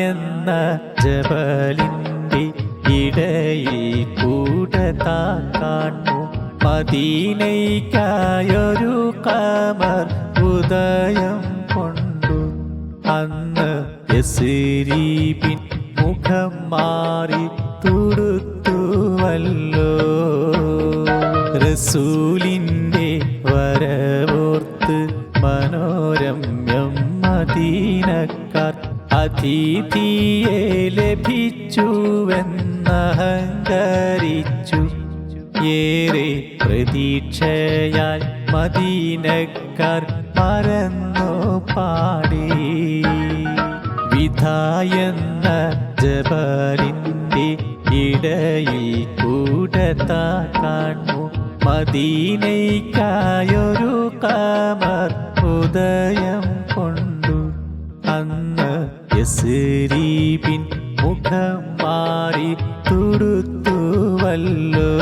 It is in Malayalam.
എന്ന ജബലിൻ്റെ ഇടയിൽ കൂടതാ കാണു മദീനയ്ക്കായൊരു ഖമർ ഉദയം കൊണ്ടു. അന്ന് യസ്രീബിൻ മുഖം മാറി തുടുത്തുവല്ലോ. റസൂലിൻ്റെ വരവോർത്ത് മനോരമ്യം മദീനക്കാർ അതിഥിയെ ലഭിച്ചുവെന്നഹങ്കരിച്ചു. ഏറെ പ്രതീക്ഷയാൽ മദീനക്കാർ മറന്നു പാടി. വിധായെന്ന ജബലിൻ്റെ ഇടയിൽ കൂടതാ കാണു മദീനയ്ക്കായൊരു ഖമർ ഉദയം കൊണ്ടു. അന്ന് യസ്രീബിൻ മുഖം മാറി തുടുത്തുവല്ലോ.